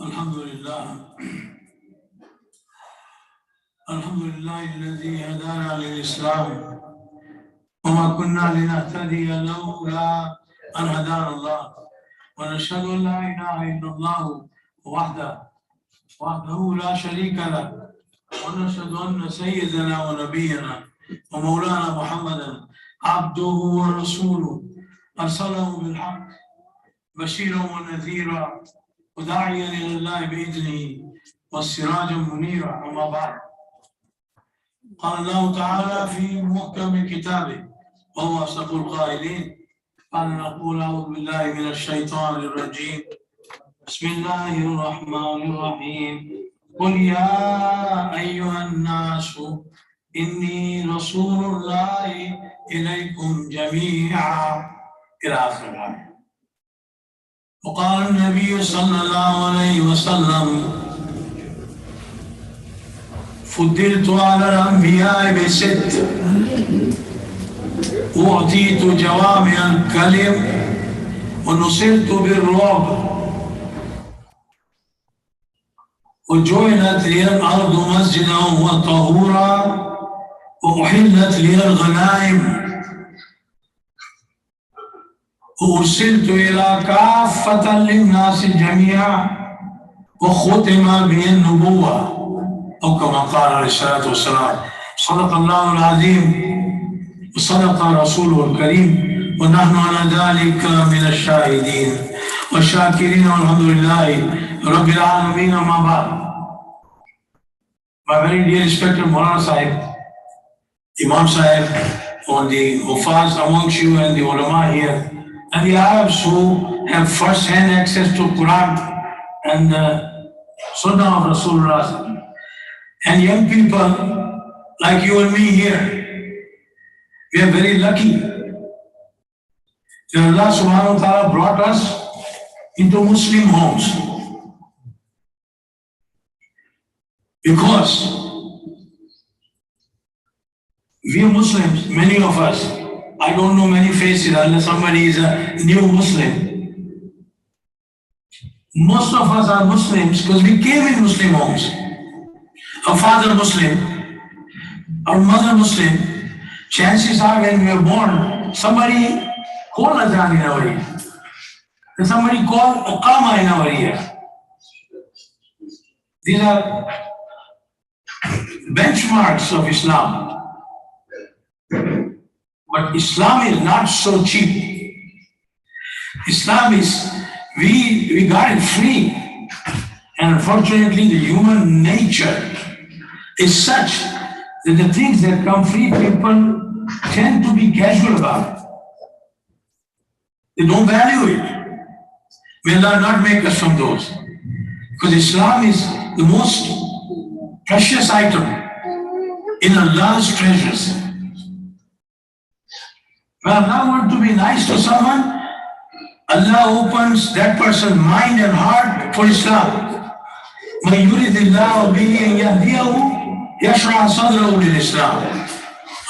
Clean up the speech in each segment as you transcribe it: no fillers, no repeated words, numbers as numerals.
Alhamdulillah. Alhamdulillah الذي هدانا للإسلام وما كنا لنهتدي لولا أن هدانا الله ونشهد أن لا إله إلا الله وحده لا شريك له ونشهد أن سيدنا ونبينا ومولانا محمدا عبده ورسوله أرسله بالحق بشيرا ونذيرا وداعيا إلى الله بإذنه والسراجا منيرا. أما بعد، قال الله تعالى في محكم كتابه وهو أصدق القائلين، قال نقول أعوذ بالله من الشيطان الرجيم، بسم الله الرحمن الرحيم، قل يا أيها الناس إني رسول الله إليكم جميعا إلى آخر الآية. وقال النبي صلى الله عليه وسلم فضلت على الأنبياء بست، أعطيت جوامع الكلم ونصرت بالرعب وجعلت لي الأرض مسجدا وطهورا وأحلت لي الغنائم وأرسلت إلى كافة للناس جميعا وختم بي النبوة أو كما قال عليه الصلاة والسلام. صدق الله العظيم وصدق رسوله الكريم ونحن على ذلك من الشاهدين والشاكرين والحمد لله رب العالمين. أما بعد, my very dear respected Maulana Sahib, Imam Sahib, on the Hufaz amongst you and the ulama here, and the Arabs who have first-hand access to Quran and the Sunnah of Rasulullah, and young people like you and me here, we are very lucky that Allah subhanahu wa ta'ala brought us into Muslim homes. Because we are Muslims, many of us, I don't know many faces unless somebody is a new Muslim. Most of us are Muslims because we came in Muslim homes. Our father Muslim, our mother Muslim. Chances are when we were born, somebody called Azan in our ear. And somebody called Uqama in our ear. These are benchmarks of Islam. But Islam is not so cheap. Islam is, we got it free. And unfortunately, the human nature is such that the things that come free, people tend to be casual about it. They don't value it. May Allah not make us from those. Because Islam is the most precious item in Allah's treasures. When Allah wants to be nice to someone, Allah opens that person's mind and heart for Islam. مَنْ يُرِدِ اللَّهُ بِهِ أَنْ يَهْدِيَهُ يَشْرَحْ صَدْرَهُ لِلْإِسْلَامِ.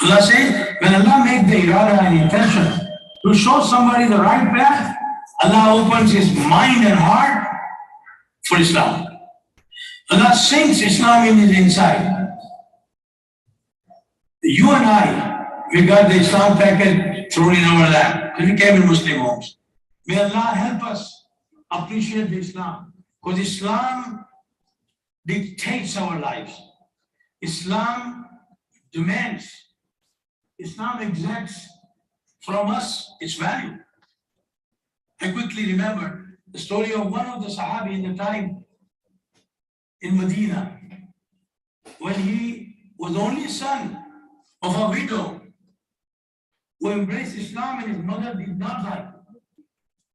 Allah says, when Allah makes the irada and intention to show somebody the right path, Allah opens his mind and heart for Islam. Allah sinks Islam in his inside. You and I, we got the Islam package thrown in our lap because we came in Muslim homes. May Allah help us appreciate the Islam, because Islam dictates our lives. Islam demands, Islam exacts from us its value. I quickly remember the story of one of the Sahabi in the time in Medina, when he was the only son of a widow who embraced Islam and his mother did not like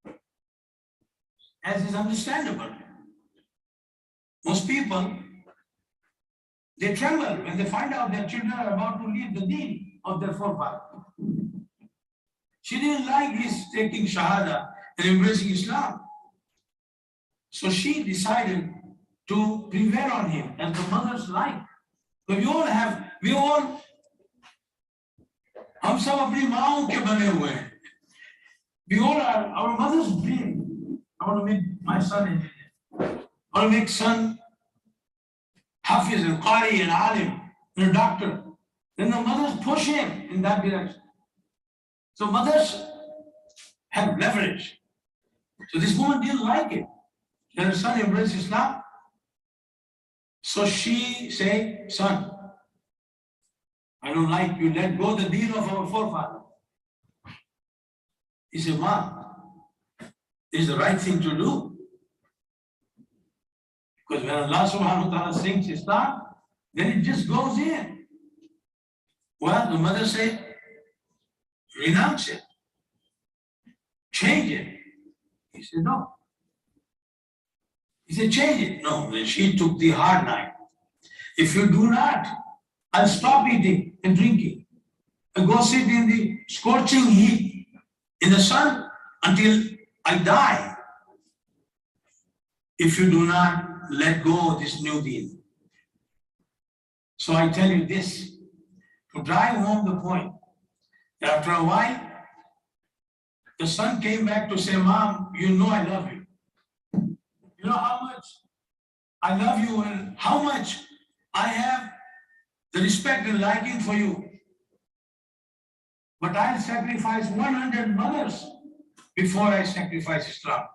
it, as is understandable. Most people, they tremble when they find out their children are about to leave the deen of their forefather. She didn't like his taking Shahada and embracing Islam. So she decided to prevail on him as the mother's like. But हम सब अपनी माओं के बने हुए हैं. We all are our mother's dream. I want to make my son engineer. or make son Hafiz and Qari and Alim and a doctor, then the mothers push him in that direction. So mothers have leverage. So this woman didn't like it. Then her son embraced Islam. So she said, son, I don't like you, let go the deen of our forefather. He said, Mom, this is the right thing to do. Because when Allah subhanahu wa ta'ala sings Islam, then it just goes in. Well, the mother said, renounce it. Change it. He said, no. He said, change it. No, then she took the hard knife. If you do not, I'll stop eating and drinking and go sit in the scorching heat in the sun until I die. If you do not let go of this new deen. So I tell you this, to drive home the point, that after a while, the son came back to say, Mom, you know I love you. You know how much I love you and how much I have the respect and liking for you. But I'll sacrifice 100 mothers before I sacrifice Islam.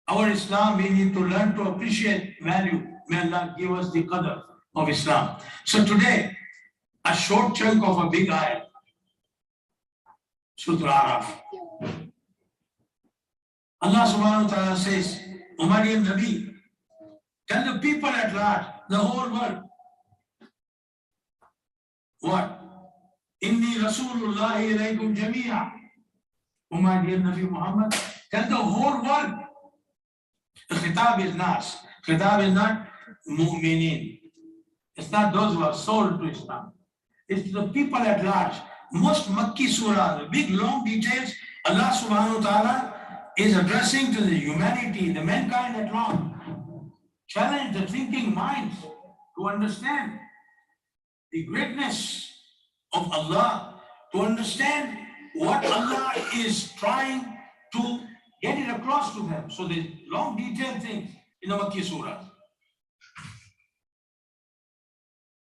Our Islam, we need to learn to appreciate value. May Allah give us the qadr of Islam. So today, a short chunk of a big ayah, Surah Araf. Allah subhanahu wa ta'ala says, Umariyan Nabi, tell the people at large, the whole world, what? Inni Rasulullahi ilaykum jamia. Umariyan Nabi Muhammad, tell the whole world. The khitab is nas. Khitab is not mu'minin. It's not those who are sold to Islam. It's the people at large. Most Makki surah, the big long details, Allah subhanahu wa ta'ala is addressing to the humanity, the mankind at large. Challenge the thinking minds to understand the greatness of Allah, to understand what Allah is trying to get it across to them. So there's long detailed things in the Makki surah.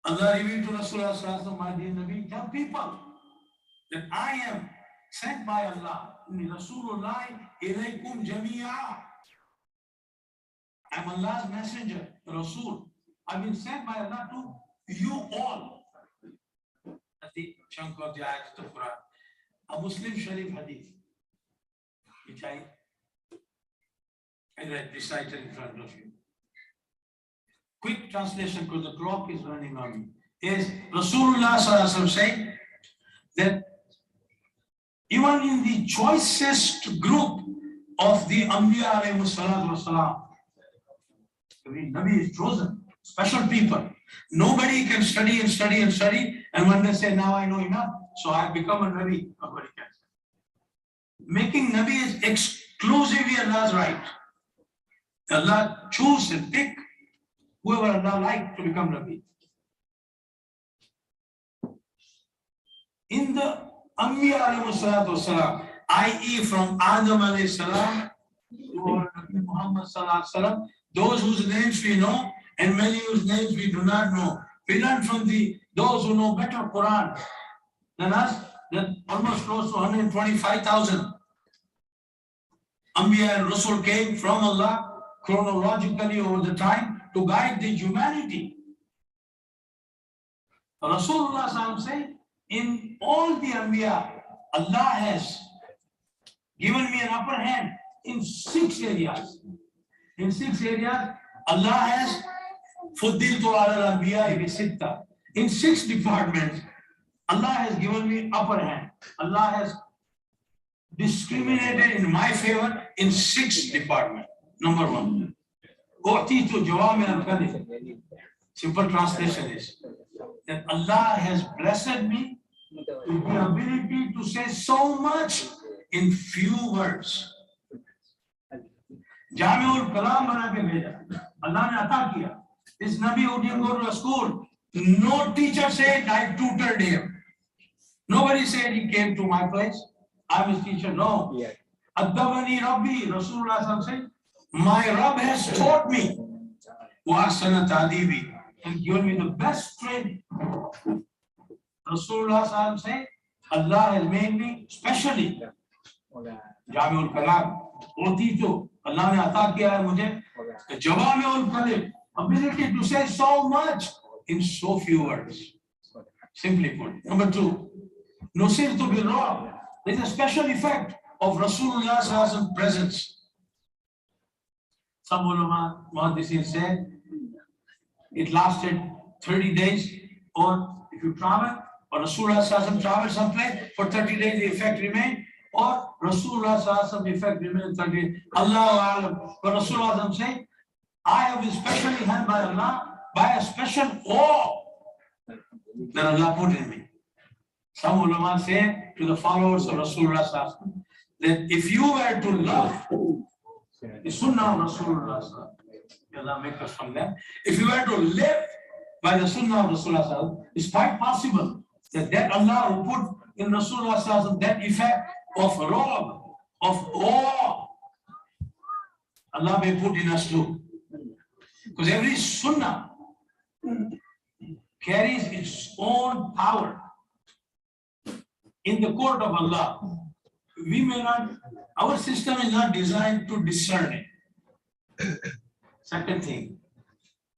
Allah revealed to Rasulullah sallallahu alaihi wasallam, tell people that I am sent by Allah. Inni Rasulullah ilaykum jamia. I'm Allah's messenger, the Rasul. I've been sent by Allah to you all. That's the chunk of the ayat of the Quran. A Muslim Sharif hadith, which I read, recited in front of you. Quick translation, because the clock is running on me, is Rasulullah sallallahu alaihi wasallam saying that even in the choicest group of the Anbiya alayhi salatu wasalam, the Nabi is chosen, special people. Nobody can study and study and study, and when they say, now I know enough, so I have become a Nabi. Nobody can say. Making Nabi is exclusively Allah's right. Allah choose and pick whoever Allah likes to become Nabi. In the Anbiya alayhi salatu wasalam, i.e. from Adam alayhi salam to Nabi Muhammad sallallahu alaihi wasallam, those whose names we know and many whose names we do not know. We learn from those who know better Quran than us, that almost close to 125,000 Anbiya and Rasul came from Allah chronologically over the time to guide the humanity. Rasulullah sallallahu alaihi wasallam said, in all the Anbiya, Allah has given me an upper hand in 6 areas. In 6 areas, Allah has fuddiltu ala al-anbiya bi sitta. In 6 departments, Allah has given me upper hand. Allah has discriminated in my favor in 6 departments. Number 1. U'titu jawami al-kalim. Simple translation is that Allah has blessed me with the ability to say so much in few words. Jami'ul Kalam bana ke bheja. Allah ne ata kiya. This Nabi who didn't go to a school, no teacher said I tutored him. Nobody said he came to my place. I'm his teacher. No. Addabani Rabbi. Rasulullah said, My Rabb has taught me, وَأَحْسَنَ تَعْدِيبِي, and given me the best training. Rasulullah Sallallahu said, Allah has made me specially. Jami'ul Kalam, Otito, Allah ne ata kiya hai mujhe, Jawami'ul Kalim, ability to say so much in so few words. Simply put. Number two, Nusirtu bil Rabb. There is a special effect of Rasulullah Sallallahu presence. Some ulama, Muhaddisin said, it lasted 30 days, or if you travel, or Rasulullah Sallallahu travel someplace, for 30 days the effect remained, or Rasulullah Sallallahu effect remained 30 days. Allahu Alam. But Rasulullah Sallallahu said, I have been specially helped by Allah by a special awe that Allah put in me. Some ulama say to the followers of Rasulullah Sallallahu that if you were to love the Sunnah of Rasulullah Sallallahu, Allah make us from them. If you were to live by the Sunnah of Rasulullah Sallallahu, it's quite possible that Allah will put in Rasulullah Sallallahu that effect of raw, of awe. Allah may put in us too. Because every Sunnah carries its own power. In the court of Allah, we may not, our system is not designed to discern it. Second thing.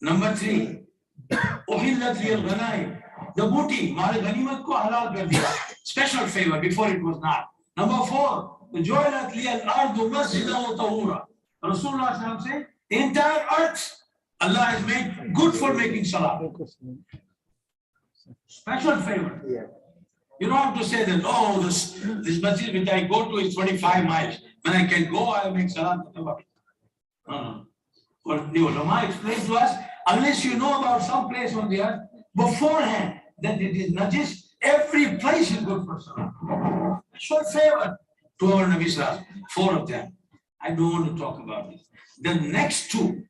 Number three, Uhillat liyal ghanaim. The booty, Mare Ganimat ko halal kar diya. Special favor, before it was not. Number four, the Ju'ilat liyal ardu masjidan wa tahura. Rasulullah Sallallahu said, the entire earth, Allah has made good for making salah. Special favor. You don't have to say that, oh, this masjid which I go to is 25 miles. When I can go, I will make salah. No. But the ulama explains to us, unless you know about some place on the earth beforehand that it is najis, every place is good for salah. Show favor to our Nabi Sallallahu. Four of them. I don't want to talk about this. The next two.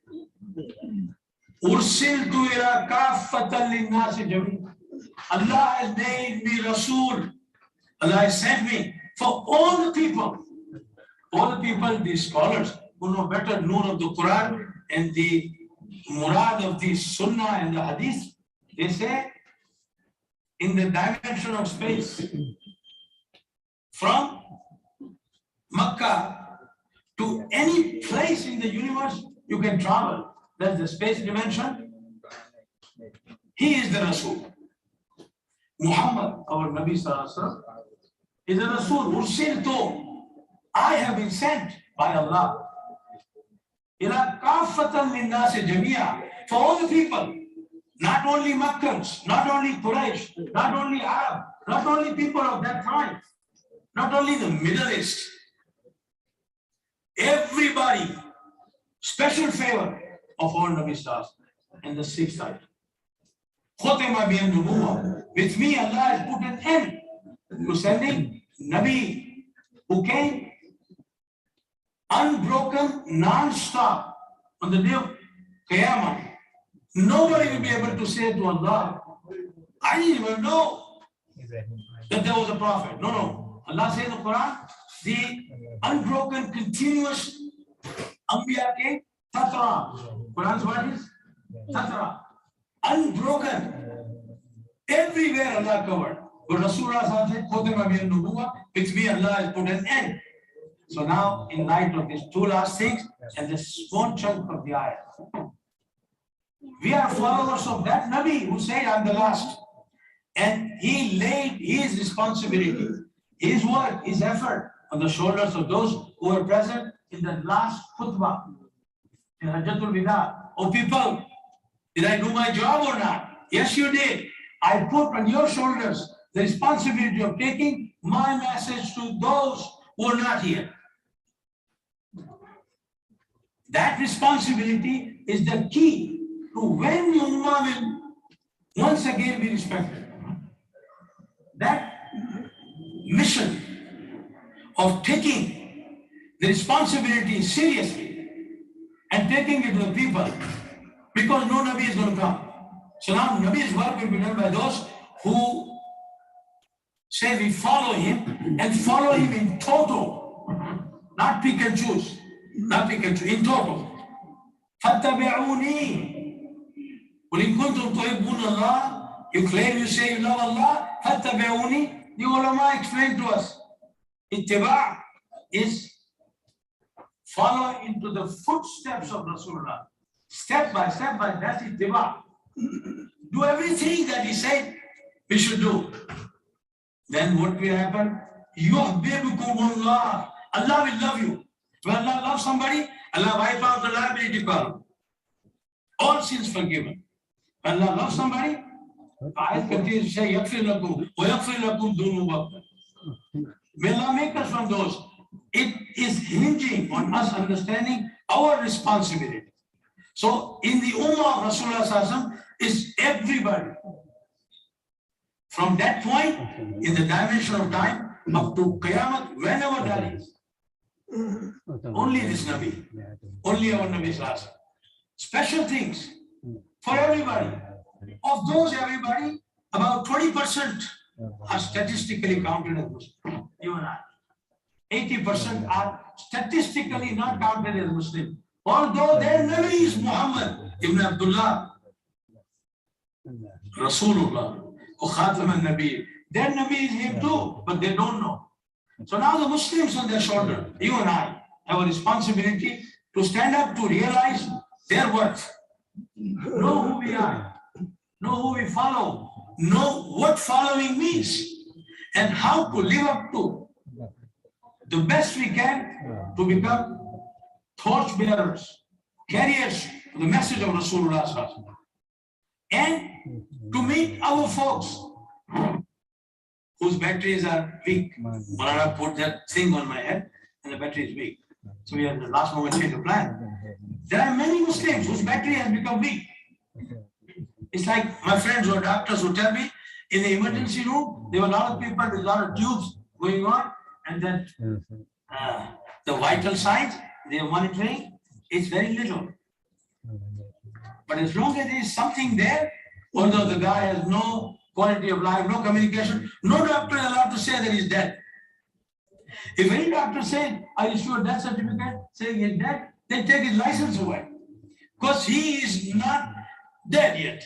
Ursiltu ila kaffatan linnasi jami'an. Allah has made me Rasul. Allah has sent me for all the people. All the people, the scholars who know better Noor of the Quran and the Murad of the Sunnah and the Hadith, they say in the dimension of space from Makkah to any place in the universe you can travel. That's the space dimension. He is the Rasul. Muhammad, our Nabi Sallallahu is a Rasul. Ursiltu. I have been sent by Allah. Ila kaffatan linnasi jami'a. For all the people. Not only Makkans, not only Quraysh, not only Arab, not only people of that time, not only the Middle East. Everybody. Special favor of our Nabi Sallallahu. And the sixth side. With me, Allah has put an end to sending Nabi who came unbroken, non-stop on the day of Qiyamah. Nobody will be able to say to Allah, I didn't even know that there was a prophet. No. Allah says in the Quran, the unbroken, continuous Anbiya came, Tatra. Quran's word is Tatra. Unbroken. Everywhere Allah covered. But Rasulullah said, with me Allah has put an end. So now, in light of these two last things and this small chunk of the ayah, we are followers of that Nabi who said, I'm the last. And he laid his responsibility, his work, his effort on the shoulders of those who were present in the last khutbah, in Hajjatul Wida. Oh people, did I do my job or not? Yes, you did. I put on your shoulders the responsibility of taking my message to those who are not here. That responsibility is the key to when the Ummah will once again be respected. That mission of taking the responsibility seriously and taking it to the people, because no Nabi is going to come. So now Nabi's work will be done by those who say we follow him and follow him in total, not pick and choose. not in total. فَاتَّبِعُونِي. قُلْ إِن كُنتُمْ تُحِبُّونَ اللَّهَ. You claim you say you love Allah. فَاتَّبِعُونِي. The ulama explained to us. Ittiba' is follow into the footsteps of Rasulullah. Step by step, that's ittiba'. Do everything that he said we should do. Then what will happen? Yuhibbukumullah. Allah will love you. When Allah loves somebody, Allah wipes out the liability column. All sins forgiven. When Allah loves somebody, ayat continues to say, يَغْفِرْ لَكُمْ وَيَغْفِرْ لَكُمْ ذُنُوبَكُمْ. May Allah make us from those. It is hinging on us understanding our responsibility. So in the Ummah of Rasulullah Sallallahu is everybody. From that point, in the dimension of time, up to Qiyamah, whenever that is. Only this Nabi, only our Nabi Sallallahu. Special things for everybody. Of those everybody, about 20% are statistically counted as Muslim. You and I. 80% are statistically not counted as Muslim. Although their Nabi is Muhammad ibn Abdullah, Rasulullah, Khatam al-Nabi. Their Nabi is him too, but they don't know. So now the Muslims on their shoulder, you and I, have a responsibility to stand up to realize their worth. Know who we are, know who we follow, know what following means, and how to live up to the best we can to become torch bearers, carriers of the message of Rasulullah, and to meet our folks whose batteries are weak. Malana put that thing on my head and the battery is weak. So we have the last moment change of plan. There are many Muslims whose battery has become weak. It's like my friends or doctors who tell me in the emergency room, there were a lot of people with a lot of tubes going on, and then the vital signs they are monitoring, it's very little. But as long as there is something there, although the guy has no quality of life, no communication, no doctor is allowed to say that he's dead. If any doctor says, "I issue a death certificate saying he's dead," they take his license away. Because he is not dead yet,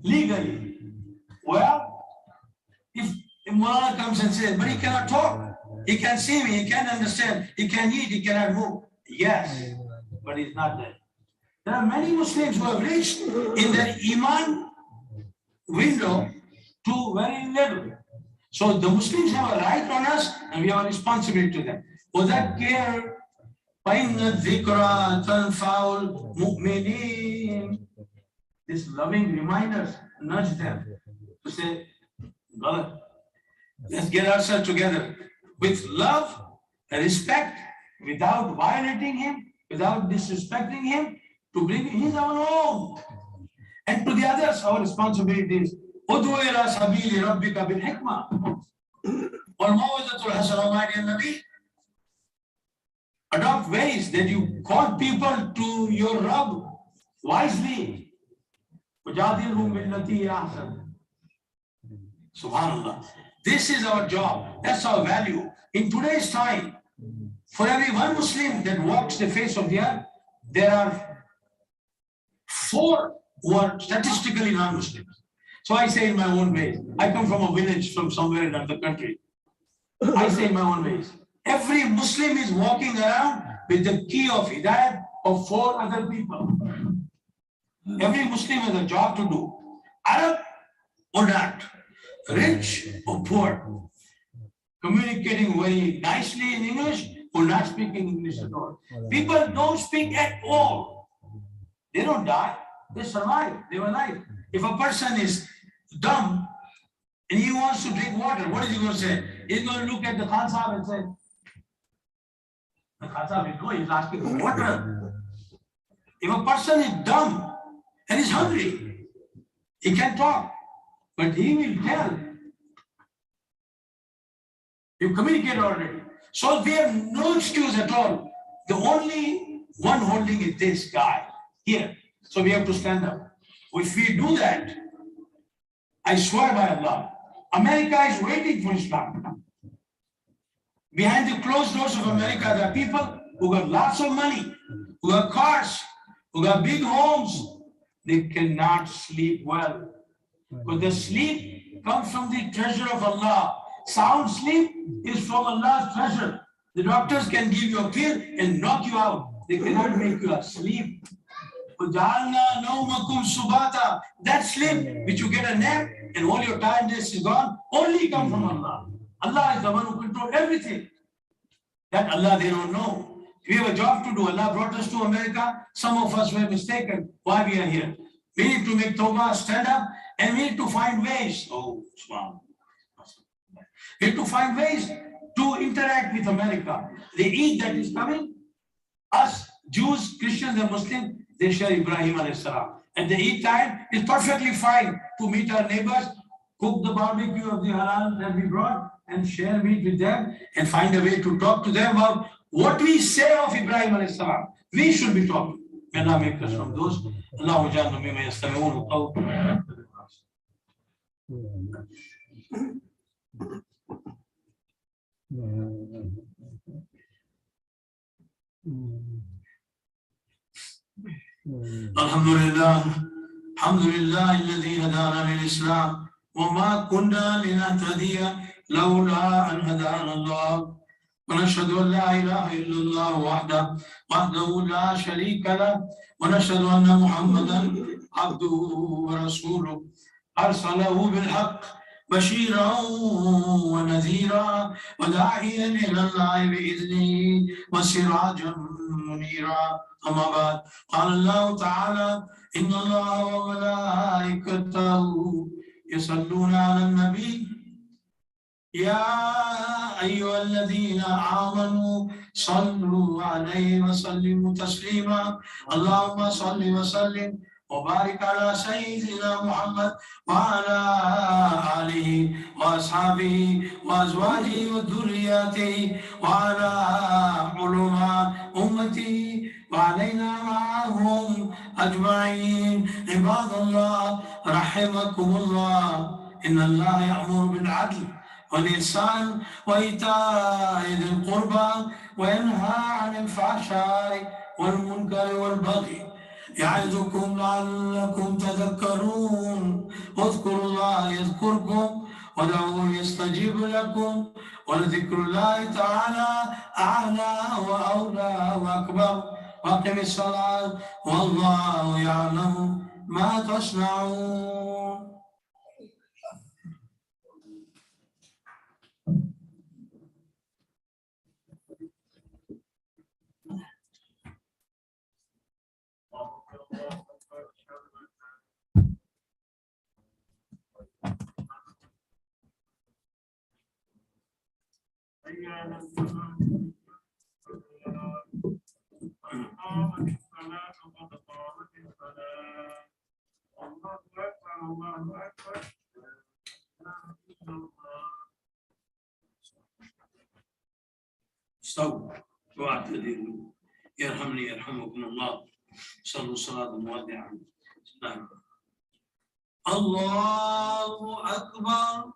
legally. Well, if Mullah comes and says, "But he cannot talk, he can't see me, he can't understand, he can't eat, he cannot move." Yes, but he's not dead. There are many Muslims who have reached in their Iman window to very little. So the Muslims have a right on us and we have a responsibility to them. وَذَكِّرْ فَإِنَّ الذِّكْرَى تَنْفَعُ الْمُؤْمِنِينَ. This loving reminders nudge them to say, "Brother, let's get ourselves together with love and respect, without violating him, without disrespecting him, to bring his our own." And to the others, our responsibility is "Ud'u ila sabili rabbika bil hikmah wal maw'izatul hasanah." My dear Nabi, adopt ways that you call people to your Rabb wisely. Wajadilhum billati hiya ahsan. Subhanallah. This is our job. That's our value. In today's time, for every one Muslim that walks the face of the earth, there are 4 who are statistically non-Muslims. So I say in my own ways, I come from a village from somewhere in the country. I say in my own ways, every Muslim is walking around with the key of Hidayat of 4 other people. Every Muslim has a job to do, Arab or not, rich or poor, communicating very nicely in English or not speaking English at all. People don't speak at all. They don't die, they survive, they are alive. If a person is dumb and he wants to drink water, what is he going to say? He's going to look at the Khan Sahib and say, the Khan Sahib, no, he's asking for water. If a person is dumb and is hungry, he can talk, but he will tell. You communicate already. So we have no excuse at all. The only one holding is this guy here. So we have to stand up. If we do that, I swear by Allah, America is waiting for Islam. Behind the closed doors of America, there are people who got lots of money, who got cars, who got big homes, they cannot sleep well. But the sleep comes from the treasure of Allah. Sound sleep is from Allah's treasure. The doctors can give you a pill and knock you out. They cannot make you asleep. That sleep, which you get a nap and all your tiredness is gone, only comes from Allah. Allah is the one who controls everything. That Allah they don't know. We have a job to do. Allah brought us to America. Some of us were mistaken why we are here. We need to make tawbah, stand up, and we need to find ways. Oh, wow. We need to find ways to interact with America. The Eid that is coming, us, Jews, Christians, and Muslims, they share Ibrahim alayhi salam. At the Eid time, it's perfectly fine to meet our neighbors, cook the barbecue of the halal that we brought, and share meat with them, and find a way to talk to them about what we say of Ibrahim alayhi salam. We should be talking. May Allah make us from those. Allahu ja'alna mimman yastami'una al-qawl. Alhamdulillah, alhamdulillah alladhi hadana lil Islam wa ma kunna linahtadiya lawla an hadana Allah. ونشهد أن لا إله إلا الله وحده لا شريك له ونشهد أن محمدا عبده ورسوله أرسله بالحق بشيرا ونذيرا وداعيا إلى الله بإذنه وسراجا منيرا. أما بعد، قال الله تعالى: إن الله وملائكته يصلون على النبي يا أيها الذين آمنوا صلوا عليه وسلموا تسليما. اللهم صل وسلم وبارك على سيدنا محمد وعلى آله وأصحابه وأزواجه وذرياته وعلى علماء أمته وعلينا معهم أجمعين. عباد الله رحمكم الله، إن الله يأمر بالعدل والإحسان وإيتاء ذي القربى وينهى عن الفحشاء والمنكر والبغي يعظكم لعلكم تذكرون. اذكروا الله يذكركم ودعوه يستجيب لكم ولذكر الله تعالى أعلى وأولى وأكبر. وأقم الصلاة والله يعلم ما تصنعون. استووا واعتدلوا يرحمني يرحمكم الله. صلوا صلاة مودعا. الله أكبر.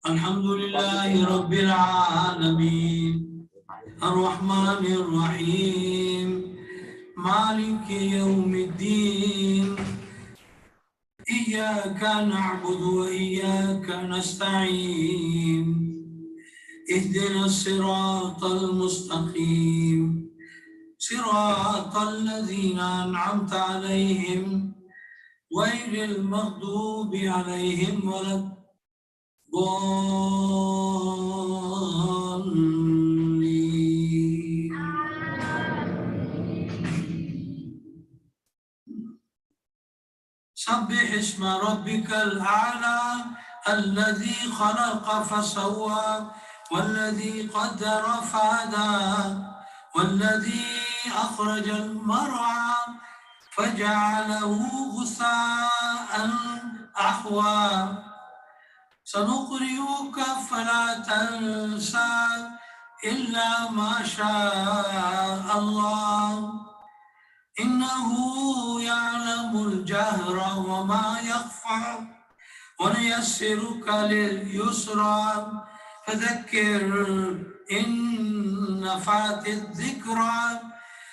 الحمد لله رب العالمين الرحمن الرحيم مالك يوم الدين إياك نعبد وإياك نستعين اهدنا الصراط المستقيم صراط الذين أنعمت عليهم غير المغضوب عليهم ولا الضالين. سبح اسم ربك الأعلى الذي خلق فسوى والذي قدر فهدى والذي أخرج المرعى فجعله غثاء أحوى. سنقرئك فلا تنسى إلا ما شاء الله إنه يعلم الجهر وما يخفى ونيسرك لليسرى فذكر إن نفعت الذكرى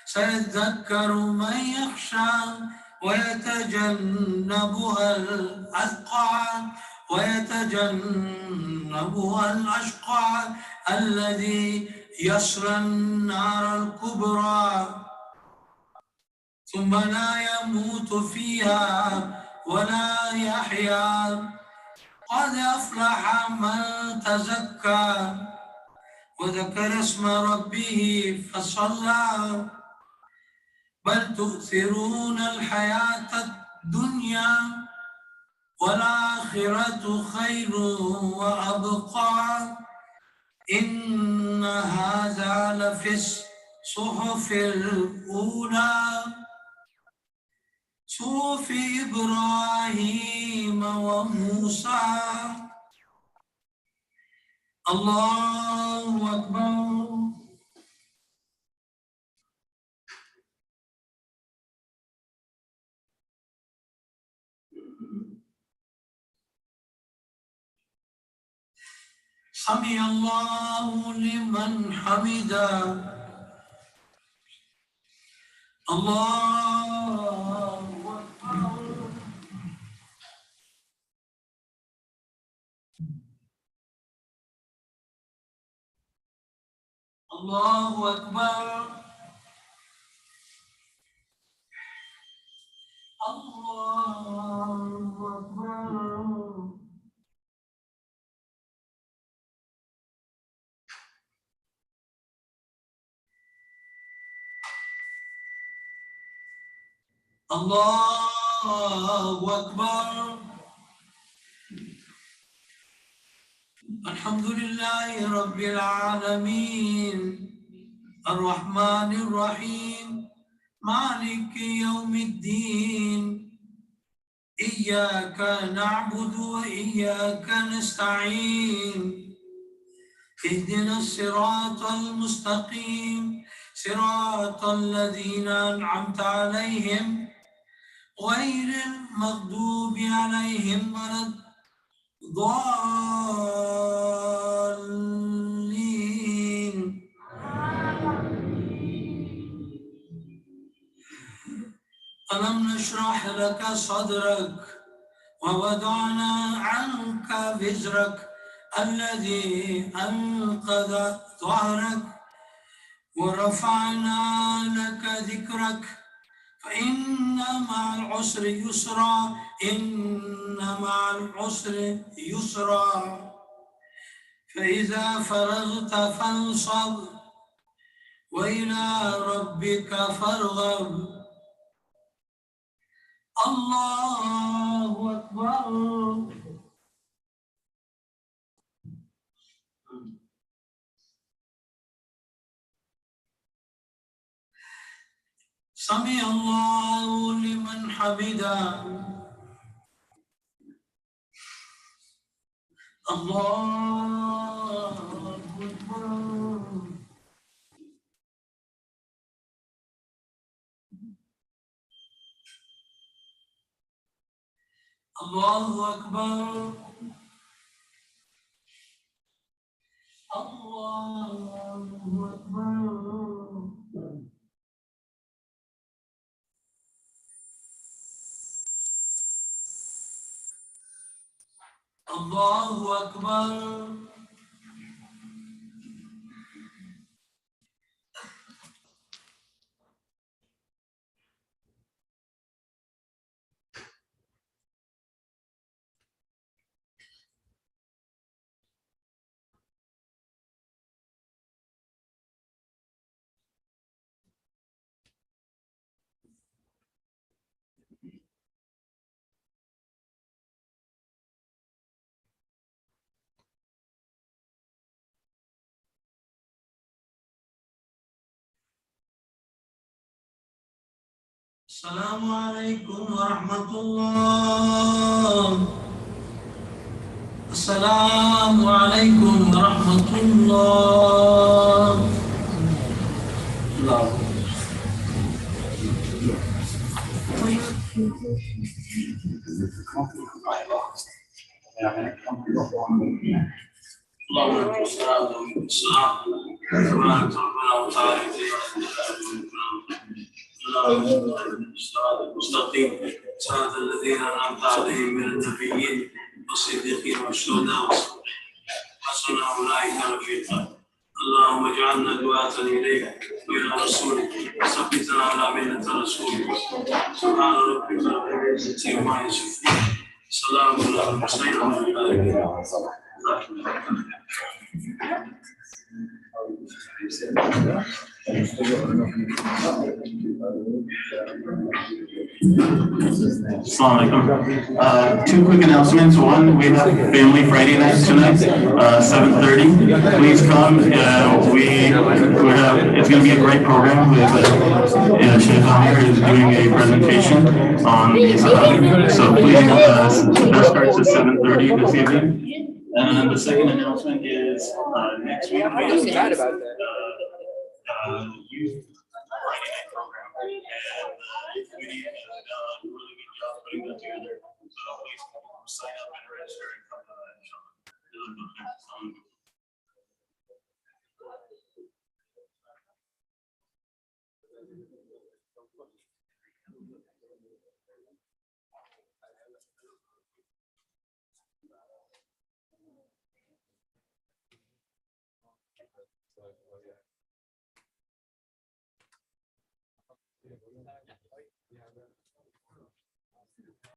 سيذكر من يخشى ويتجنبها الأشقى الذي يصلى النار الكبرى ثم لا يموت فيها ولا يحيا قد أفلح من تزكى وذكر اسم ربه فصلى بل تؤثرون الحياة الدنيا والآخرة خير وأبقى إن هذا لفي الصحف الأولى صحف إبراهيم وموسى. الله أكبر. سمع الله لمن حمده. الله أكبر. الله أكبر. الله أكبر. الله أكبر. الحمد لله رب العالمين الرحمن الرحيم مالك يوم الدين إياك نعبد وإياك نستعين اهدنا الصراط المستقيم صراط الذين أنعمت عليهم غير المغضوب عليهم ولا الضالين. ألم نشرح لك صدرك ووضعنا عنك وزرك الذي أنقض ظهرك ورفعنا لك ذكرك فإن مع العسر يسرا إن مع العسر يسرا فإذا فرغت فانصب وإلى ربك فارغب. الله أكبر. سمع الله لمن حمده. الله أكبر. الله أكبر. الله أكبر. الله أكبر. السلام عليكم ورحمة الله. السلام عليكم ورحمة الله. اللهم استعاذ بالسلام تبارك ربنا وتعالى الصراط المستقيم صراط الذين انعمت عليهم من النبيين والصديقين والشهداء والصالحين حسن اولئك رفيقا اللهم اجعلنا دعاة اليك والى رسولك وثبتنا على ملة رسولك سبحان ربك رب العزة عما يصفون سلام على المرسلين والحمد لله Assalamu alaikum. Two quick announcements. One, we have Family Friday night tonight, 7:30. Please come. It's going to be a great program. With Sheikh Amir is doing a presentation on the Sahabi. So please, that starts at 7:30 this evening. And the second announcement is next week we have youth Friday night program, and the committee has done a really good job putting that together. So please sign up and register and come to that, inshallah.